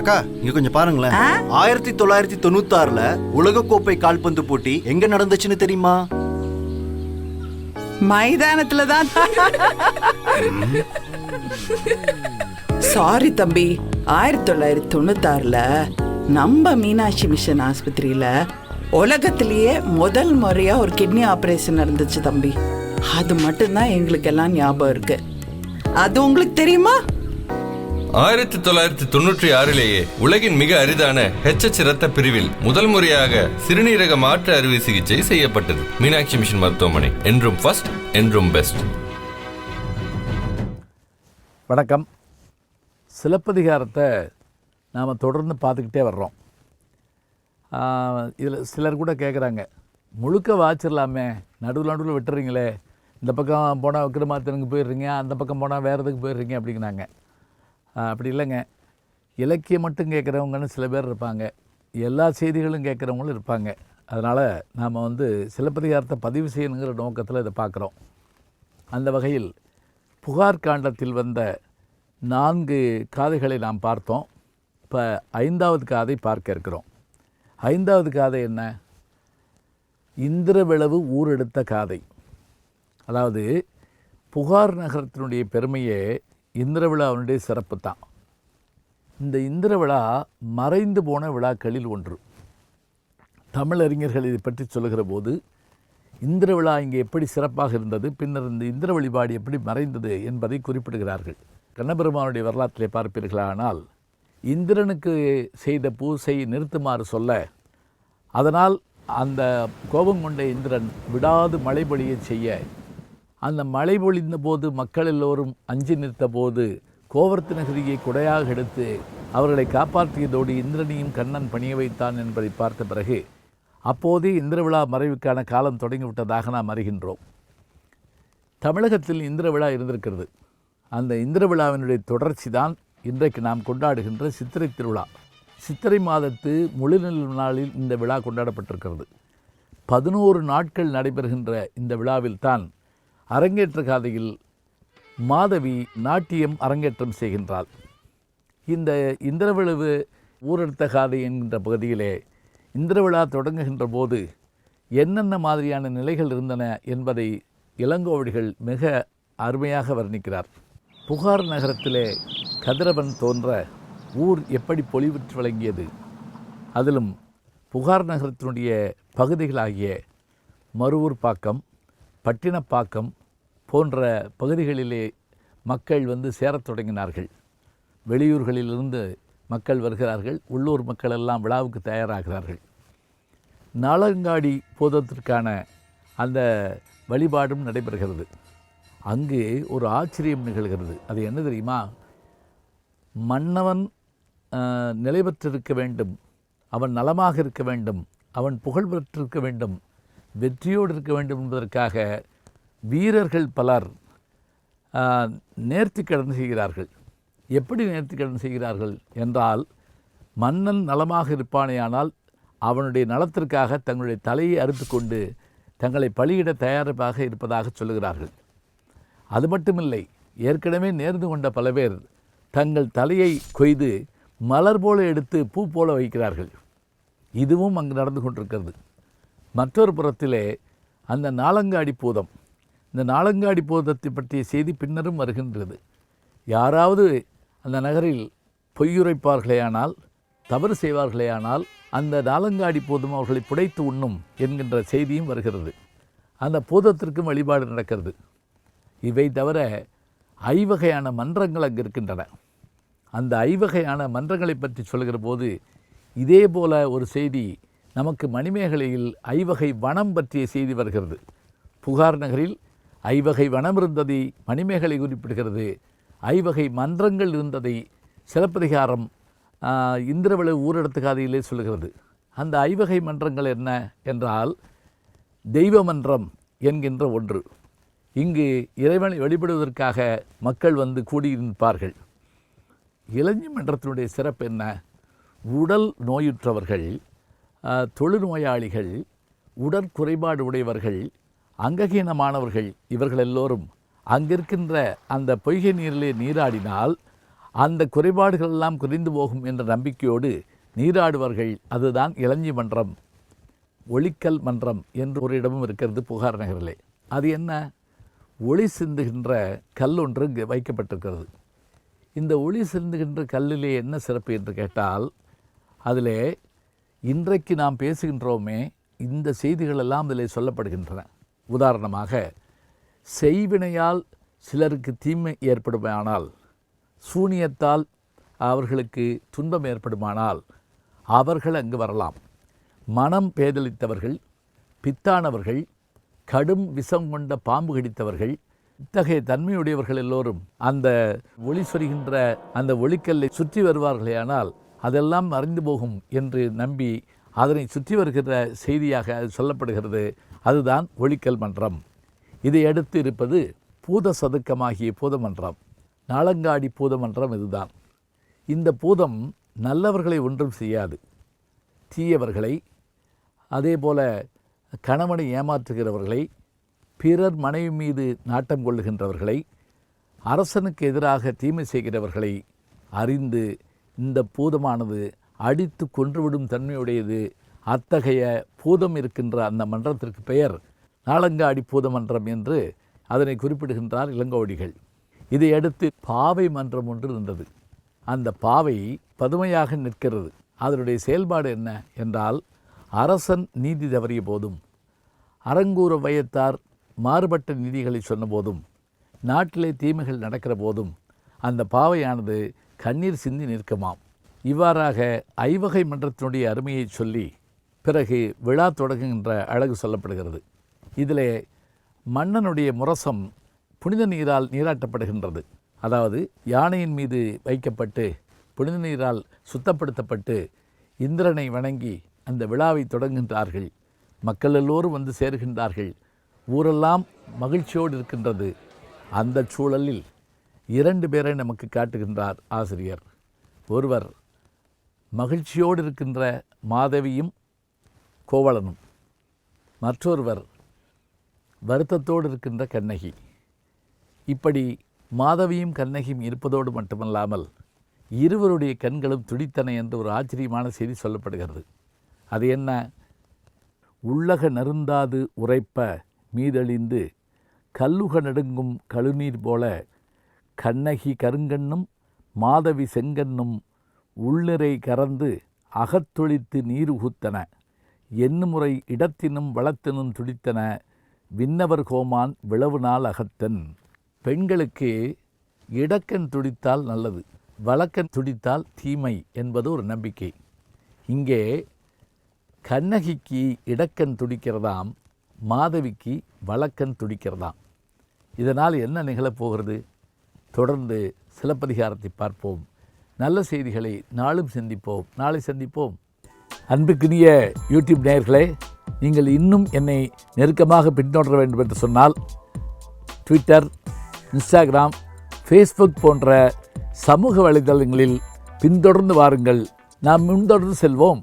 அக்கா இங்க கொஞ்சம் பாருங்களேன். 1996ல உலகக்கோப்பை கால்பந்து போட்டி எங்க நடந்துச்சுன்னு தெரியுமா? மைதானத்துல தான். சாரி தம்பி, 1996ல நம்ம மீனாட்சி மிஷன் ஆஸ்பத்திரியில உலகத்திலேயே முதல் முறையா ஒரு கிட்னி ஆபரேஷன் நடந்துச்சு தம்பி. அது மட்டும்தான் எங்களுக்கு எல்லாம் ஞாபகம் இருக்கு. அது உங்களுக்கு தெரியுமா? 1996லேயே உலகின் மிக அரிதான HH இரத்த பிரிவில் முதல் முறையாக சிறுநீரக மாற்று அறுவை சிகிச்சை செய்யப்பட்டது. மீனாட்சி மிஷன் மருத்துவமனை, என்றும் ஃபர்ஸ்ட், என்றும் பெஸ்ட். வணக்கம். சிலப்பதிகாரத்தை நாம் தொடர்ந்து பார்த்துக்கிட்டே வர்றோம். இதில் சிலர் கூட கேட்குறாங்க, முழுக்க வாச்சிடலாமே, நடுவில் விட்டுறீங்களே, இந்த பக்கம் போனால் விக்ரமாதித்தனுக்கு போயிடுறீங்க, அந்த பக்கம் போனால் வேறு எதுக்கு போயிடுறீங்க அப்படிங்கிறாங்க. அப்படி இல்லைங்க. இலக்கியம் மட்டும் கேட்குறவங்கன்னு சில பேர் இருப்பாங்க, எல்லா செய்திகளும் கேட்குறவங்களும் இருப்பாங்க. அதனால் நாம் சிலப்பதிகாரத்தை பதிவு செய்யணுங்கிற நோக்கத்தில் இதை பார்க்குறோம். அந்த வகையில் புகார் காண்டத்தில் வந்த 4 காதைகளை நாம் பார்த்தோம். இப்போ 5வது காதை பார்க்க இருக்கிறோம். 5வது காதை என்ன? இந்திரவிளவு ஊரெடுத்த காதை. அதாவது புகார் நகரத்தினுடைய பெருமையே இந்திரவிழாவினுடைய சிறப்பு தான். இந்த இந்திரவிழா மறைந்து போன விழாக்களில் ஒன்று. தமிழறிஞர்கள் இதை பற்றி சொல்லுகிற போது இந்திரவிழா இங்கே எப்படி சிறப்பாக இருந்தது, பின்னர் இந்த இந்திர வழிபாடு எப்படி மறைந்தது என்பதை குறிப்பிடுகிறார்கள். கண்ணபெருமானுடைய வரலாற்றிலே பார்ப்பீர்களானால், இந்திரனுக்கு செய்த பூசை நிறுத்துமாறு சொல்ல, அதனால் அந்த கோபம் கொண்ட இந்திரன் விடாது மழை பொழிய செய்ய, அந்த மழை பொழிந்த போது மக்கள் எல்லோரும் அஞ்சி நிறுத்த போது கோவர்த்த நகரியை குடையாக எடுத்து அவர்களை காப்பாற்றியதோடு இந்திரனையும் கண்ணன் பணிய வைத்தான் என்பதை பார்த்த பிறகு அப்போதே இந்திரவிழா மறைவுக்கான காலம் தொடங்கிவிட்டதாக நாம் அறிகின்றோம். தமிழகத்தில் இந்திரவிழா இருந்திருக்கிறது. அந்த இந்திரவிழாவினுடைய தொடர்ச்சி தான் இன்றைக்கு நாம் கொண்டாடுகின்ற சித்திரை திருவிழா. சித்திரை மாதத்து முழுநில் நாளில் இந்த விழா கொண்டாடப்பட்டிருக்கிறது. 11 நாட்கள் நடைபெறுகின்ற இந்த விழாவில் தான் அரங்கேற்ற காதையில் மாதவி நாட்டியம் அரங்கேற்றம் செய்கின்றாள். இந்த இந்திரவிழவு ஊரெடுத்த காதை என்கின்ற பகுதியிலே இந்திரவிழா தொடங்குகின்ற போது என்னென்ன மாதிரியான நிலைகள் இருந்தன என்பதை இளங்கோவடிகள் மிக அருமையாக வர்ணிக்கிறார். புகார் நகரத்திலே கதிரவன் தோன்ற ஊர் எப்படி பொலிவுற்று விளங்கியது. அதிலும் புகார் நகரத்தினுடைய பகுதிகளாகிய மருவூர்பாக்கம், பட்டினப்பாக்கம் போன்ற பகுதிகளிலே மக்கள் சேரத் தொடங்கினார்கள். வெளியூர்களிலிருந்து மக்கள் வருகிறார்கள். உள்ளூர் மக்கள் எல்லாம் விழாவுக்கு தயாராகிறார்கள். நாளங்காடி பூதத்திற்கான அந்த வழிபாடும் நடைபெறுகிறது. அங்கு ஒரு ஆச்சரியம் நிகழ்கிறது. அது என்ன தெரியுமா? மன்னவன் நிலை பெற்றிருக்க வேண்டும், அவன் நலமாக இருக்க வேண்டும், அவன் புகழ் பெற்றிருக்க வேண்டும், வெற்றியோடு இருக்க வேண்டும் என்பதற்காக வீரர்கள் பலர் நேர்த்திக்கடன் செய்கிறார்கள். எப்படி நேர்த்திக்கடன் செய்கிறார்கள் என்றால், மன்னன் நலமாக இருப்பானேயானால் அவனுடைய நலத்திற்காக தங்களுடைய தலையை அறுத்து கொண்டு தங்களை பலியிட தயாரிப்பாக இருப்பதாக சொல்லுகிறார்கள். அது மட்டுமில்லை, ஏற்கனவே நேர்ந்து கொண்ட பல பேர் தங்கள் தலையை கொய்து மலர் போல எடுத்து பூ போல வைக்கிறார்கள். இதுவும் அங்கு நடந்து கொண்டிருக்கிறது. மற்றொரு புறத்திலே அந்த நாளங்காடி பூதம், இந்த நாளங்காடி பூதத்தை பற்றிய செய்தி பின்னரும் வருகின்றது. யாராவது அந்த நகரில் பொய்யுரைப்பார்களேயானால், தவறு செய்வார்களேயானால் அந்த நாளங்காடி பூதம் அவர்களை புடைத்து உண்ணும் என்கின்ற செய்தியும் வருகிறது. அந்த பூதத்திற்கும் வழிபாடு நடக்கிறது. இவை தவிர 5 வகையான மன்றங்கள் அங்கு இருக்கின்றன. அந்த 5 வகையான மன்றங்களை பற்றி சொல்கிற போது இதே போல ஒரு செய்தி நமக்கு மணிமேகலையில் 5 வகை வனம் பற்றிய செய்தி வருகிறது. புகார் நகரில் 5 வகை வனம் இருந்ததை மணிமேகலை குறிப்பிடுகிறது. 5 வகை மன்றங்கள் இருந்ததை சிலப்பதிகாரம் இந்திரவிளவு ஊரெடுத்த காதையிலே சொல்கிறது. அந்த 5 வகை மன்றங்கள் என்ன என்றால், தெய்வ மன்றம் என்கின்ற ஒன்று. இங்கு இறைவனை வழிபடுவதற்காக மக்கள் கூடியிருப்பார்கள். இளஞ்சி மன்றத்தினுடைய சிறப்பு என்ன? உடல் நோயுற்றவர்கள், தொழுநோயாளிகள், உடற்குறைபாடு உடையவர்கள், அங்ககீனமானவர்கள், இவர்கள் எல்லோரும் அங்கிருக்கின்ற அந்த பொய்கை நீரிலே நீராடினால் அந்த குறைபாடுகள் எல்லாம் குறைந்து போகும் என்ற நம்பிக்கையோடு நீராடுவார்கள். அதுதான் இளஞ்சி மன்றம், ஒளிக்கல் மன்றம் என்று ஒரு இடமும் இருக்கிறது புகார் நகரிலே. அது என்ன? ஒளி சிந்துகின்ற கல் ஒன்று இங்கே வைக்கப்பட்டிருக்கிறது. இந்த ஒளி சிந்துகின்ற கல்லிலே என்ன சிறப்பு என்று கேட்டால், அதில் இன்றைக்கு நாம் பேசுகின்றோமே இந்த செய்திகள் எல்லாம் அதில் சொல்லப்படுகின்றன. உதாரணமாக, செய்வினையால் சிலருக்கு தீமை ஏற்படுமானால், சூனியத்தால் அவர்களுக்கு துன்பம் ஏற்படுமானால் அவர்கள் அங்கு வரலாம். மனம் பேதலித்தவர்கள், பித்தானவர்கள், கடும் விஷம் கொண்ட பாம்பு கடித்தவர்கள், இத்தகைய தன்மையுடையவர்கள் எல்லோரும் அந்த ஒளி சொரிகின்ற அந்த ஒளிக்கல்லை சுற்றி வருவார்களேயானால் அதெல்லாம் மறைந்து போகும் என்று நம்பி அதனை சுற்றி வருகிற செய்தியாக அது சொல்லப்படுகிறது. அதுதான் ஒளிக்கல் மன்றம். இதை அடுத்து இருப்பது பூத சதுக்கமாகிய பூதமன்றம், நாளங்காடி பூதமன்றம். இதுதான். இந்த பூதம் நல்லவர்களை ஒன்றும் செய்யாது. தீயவர்களை, அதே போல கணவனை ஏமாற்றுகிறவர்களை, பிறர் மனைவி மீது நாட்டம் கொள்ளுகின்றவர்களை, அரசனுக்கு எதிராக தீமை செய்கிறவர்களை அறிந்து இந்த பூதமானது அடித்து கொன்றுவிடும் தன்மையுடையது. அத்தகைய பூதம் இருக்கின்ற அந்த மன்றத்திற்கு பெயர் நாளங்காடி பூதமன்றம் என்று அதனை குறிப்பிடுகின்றார் இளங்கோவடிகள். இதை அடுத்து பாவை மன்றம் ஒன்று இருந்தது. அந்த பாவை பதுமையாக நிற்கிறது. அதனுடைய செயல்பாடு என்ன என்றால், அரசன் நீதி தவறிய போதும், அரங்கூர வயத்தார் மாறுபட்ட நீதிகளை சொன்னபோதும், நாட்டிலே தீமைகள் நடக்கிற போதும் அந்த பாவையானது கண்ணீர் சிந்தி நிற்குமாம். இவ்வாறாக ஐவகை மன்றத்தினுடைய அருமையை சொல்லி பிறகு விழா தொடங்குகின்ற அழகு சொல்லப்படுகிறது. இதிலே மன்னனுடைய முரசம் புனித நீரால் நீராட்டப்படுகின்றது. அதாவது யானையின் மீது வைக்கப்பட்டு புனித நீரால் சுத்தப்படுத்தப்பட்டு இந்திரனை வணங்கி அந்த விழாவை தொடங்குகின்றார்கள். மக்கள் எல்லோரும் வந்து சேருகின்றார்கள். ஊரெல்லாம் மகிழ்ச்சியோடு இருக்கின்றது. அந்த சூழலில் 2 பேரை நமக்கு காட்டுகின்றார் ஆசிரியர். ஒருவர் மகிழ்ச்சியோடு இருக்கின்ற மாதவியும் கோவலனும், மற்றொருவர் வருத்தத்தோடு இருக்கின்ற கண்ணகி. இப்படி மாதவியும் கண்ணகியும் இருப்பதோடு மட்டுமல்லாமல் இருவருடைய கண்களும் துடித்தன என்று ஒரு ஆச்சரியமான செய்தி சொல்லப்படுகிறது. அது என்ன? உள்ளக நருந்தாது உரைப்ப மீதழிந்து கல்லுக நடுங்கும் கழுநீர் போல கண்ணகி கருங்கண்ணும் மாதவி செங்கண்ணும் உள்நிறை கறந்து அகத்தொழித்து நீருகுத்தன எண்ணுமுறை இடத்தினும் வளத்தினும் துடித்தன விண்ணவர் கோமான் விளவு நாள் அகத்தன். பெண்களுக்கு இடக்கண் துடித்தால் நல்லது, வழக்கன் துடித்தால் தீமை என்பது ஒரு நம்பிக்கை. இங்கே கண்ணகிக்கு இடக்கண் துடிக்கிறதாம், மாதவிக்கு வழக்கன் துடிக்கிறதாம். இதனால் என்ன நிகழப்போகிறது? தொடர்ந்து சிலப்பதிகாரத்தை பார்ப்போம். நல்ல செய்திகளை நாளும் சிந்திப்போம். நாளை சந்திப்போம். அன்புக்குரிய யூடியூப் நேயர்களே, நீங்கள் இன்னும் என்னை நெருக்கமாக பின்தொடர வேண்டும் என்று சொன்னால் ட்விட்டர், இன்ஸ்டாகிராம், ஃபேஸ்புக் போன்ற சமூக வலைதளங்களில் பின்தொடர்ந்து வாருங்கள். நாம் முன்தொடர்ந்து செல்வோம்.